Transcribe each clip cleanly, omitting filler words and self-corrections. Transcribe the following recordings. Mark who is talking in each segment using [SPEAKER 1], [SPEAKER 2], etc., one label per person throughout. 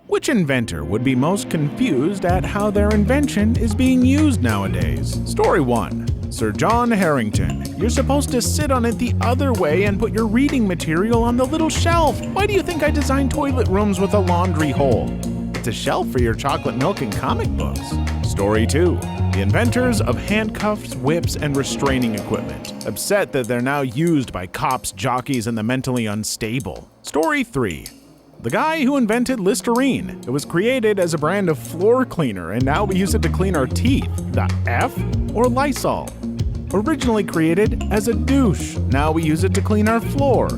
[SPEAKER 1] Which inventor would be most confused at how their invention is being used nowadays? Story 1. Sir John Harrington. You're supposed to sit on it the other way and put your reading material on the little shelf. Why do you think I designed toilet rooms with a laundry hole? It's a shelf for your chocolate milk and comic books. Story 2. The inventors of handcuffs, whips, and restraining equipment. Upset that they're now used by cops, jockeys, and the mentally unstable. Story 3. The guy who invented Listerine. It was created as a brand of floor cleaner, and now we use it to clean our teeth. The F? Or Lysol. Originally created as a douche. Now we use it to clean our floor.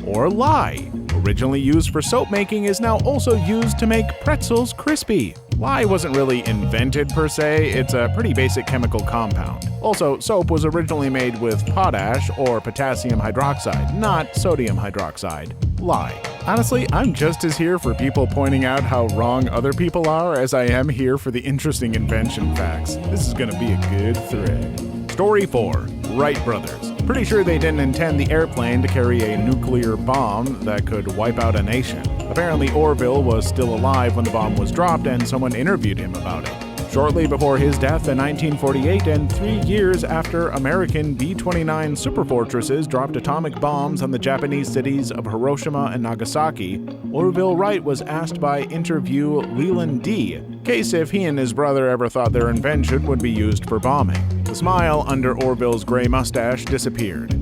[SPEAKER 1] Or lye. Originally used for soap making is now also used to make pretzels crispy. Lye wasn't really invented per se, it's a pretty basic chemical compound. Also, soap was originally made with potash or potassium hydroxide, not sodium hydroxide. Lye. Honestly, I'm just as here for people pointing out how wrong other people are as I am here for the interesting invention facts. This is gonna be a good thread. Story 4. Wright brothers. Pretty sure they didn't intend the airplane to carry a nuclear bomb that could wipe out a nation. Apparently Orville was still alive when the bomb was dropped and someone interviewed him about it. Shortly before his death in 1948 and 3 years after American B-29 superfortresses dropped atomic bombs on the Japanese cities of Hiroshima and Nagasaki, Orville Wright was asked by interview Leland D. case if he and his brother ever thought their invention would be used for bombing. The smile under Orville's gray mustache disappeared.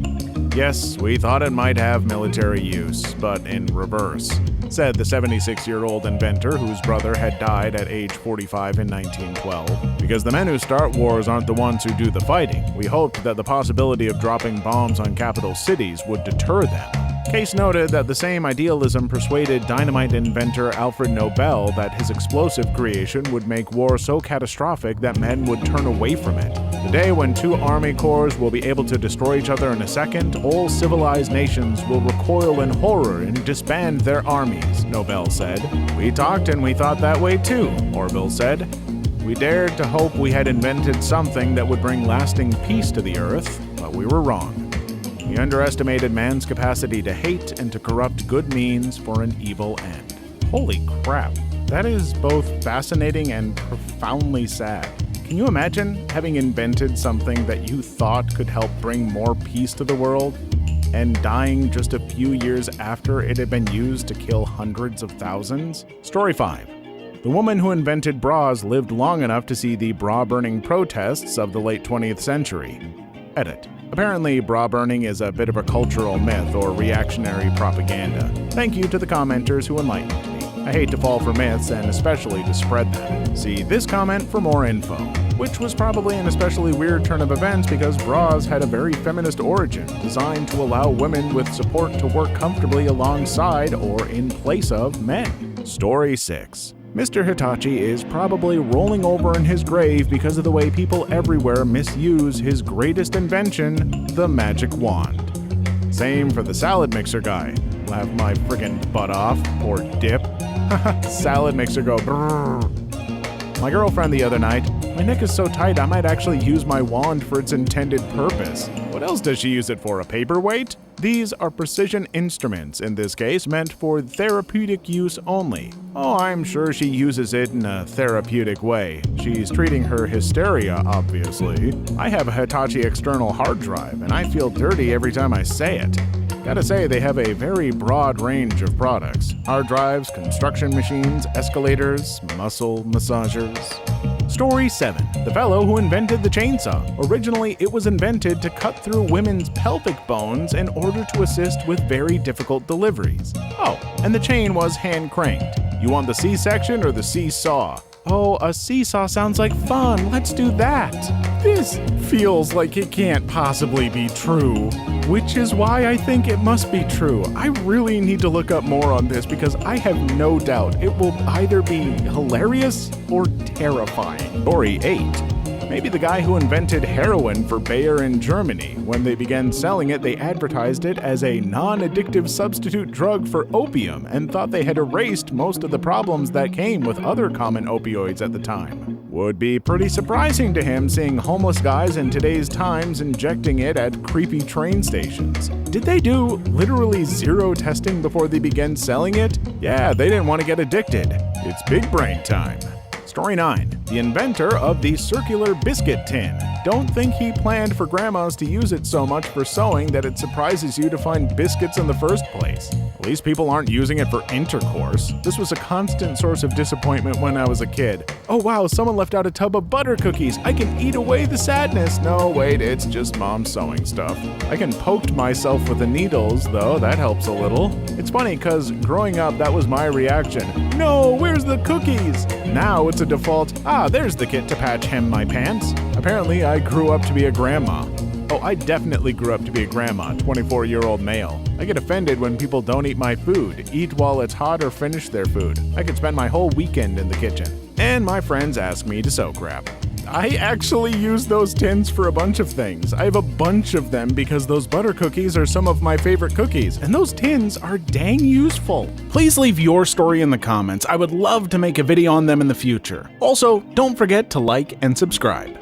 [SPEAKER 1] Yes, we thought it might have military use, but in reverse, said the 76-year-old inventor whose brother had died at age 45 in 1912. Because the men who start wars aren't the ones who do the fighting. We hoped that the possibility of dropping bombs on capital cities would deter them. Case noted that the same idealism persuaded dynamite inventor Alfred Nobel that his explosive creation would make war so catastrophic that men would turn away from it. The day when 2 army corps will be able to destroy each other in a second, all civilized nations will recoil in horror and disband their armies, Nobel said. We talked and we thought that way too, Orville said. We dared to hope we had invented something that would bring lasting peace to the earth, but we were wrong. We underestimated man's capacity to hate and to corrupt good means for an evil end. Holy crap, that is both fascinating and profoundly sad. Can you imagine having invented something that you thought could help bring more peace to the world, and dying just a few years after it had been used to kill hundreds of thousands? Story 5. The woman who invented bras lived long enough to see the bra-burning protests of the late 20th century. Edit. Apparently, bra burning is a bit of a cultural myth or reactionary propaganda. Thank you to the commenters who enlightened me. I hate to fall for myths and especially to spread them. See this comment for more info. Which was probably an especially weird turn of events because bras had a very feminist origin, designed to allow women with support to work comfortably alongside or in place of men. Story 6. Mr. Hitachi is probably rolling over in his grave because of the way people everywhere misuse his greatest invention, the magic wand. Same for the salad mixer guy. Laugh my friggin' butt off, or dip. Salad mixer go brrrr. My girlfriend the other night, my neck is so tight I might actually use my wand for its intended purpose. What else does she use it for, a paperweight? These are precision instruments, in this case meant for therapeutic use only. Oh, I'm sure she uses it in a therapeutic way. She's treating her hysteria, obviously. I have a Hitachi external hard drive, and I feel dirty every time I say it. Gotta say, they have a very broad range of products. Hard drives, construction machines, escalators, muscle massagers. Story 7. The fellow who invented the chainsaw. Originally, it was invented to cut through women's pelvic bones in order to assist with very difficult deliveries. Oh, and the chain was hand-cranked. You want the C-section or the seesaw? Oh, a seesaw sounds like fun. Let's do that. This feels like it can't possibly be true, which is why I think it must be true. I really need to look up more on this because I have no doubt it will either be hilarious or terrifying. Story 8. Maybe the guy who invented heroin for Bayer in Germany. When they began selling it, they advertised it as a non-addictive substitute drug for opium and thought they had erased most of the problems that came with other common opioids at the time. Would be pretty surprising to him seeing homeless guys in today's times injecting it at creepy train stations. Did they do literally zero testing before they began selling it? Yeah, they didn't want to get addicted. It's big brain time. Story 9. The inventor of the circular biscuit tin. Don't think he planned for grandmas to use it so much for sewing that it surprises you to find biscuits in the first place. At least people aren't using it for intercourse. This was a constant source of disappointment when I was a kid. Oh wow, someone left out a tub of butter cookies. I can eat away the sadness. No, wait, it's just mom's sewing stuff. I can poke myself with the needles, though. That helps a little. It's funny, because growing up, that was my reaction. No, where's the cookies? Now it's a default, there's the kit to patch hem my pants. Apparently, I grew up to be a grandma. Oh, I definitely grew up to be a grandma, 24-year-old male. I get offended when people don't eat my food, eat while it's hot, or finish their food. I could spend my whole weekend in the kitchen. And my friends ask me to sew crap. I actually use those tins for a bunch of things. I have a bunch of them because those butter cookies are some of my favorite cookies, and those tins are dang useful. Please leave your story in the comments. I would love to make a video on them in the future. Also, don't forget to like and subscribe.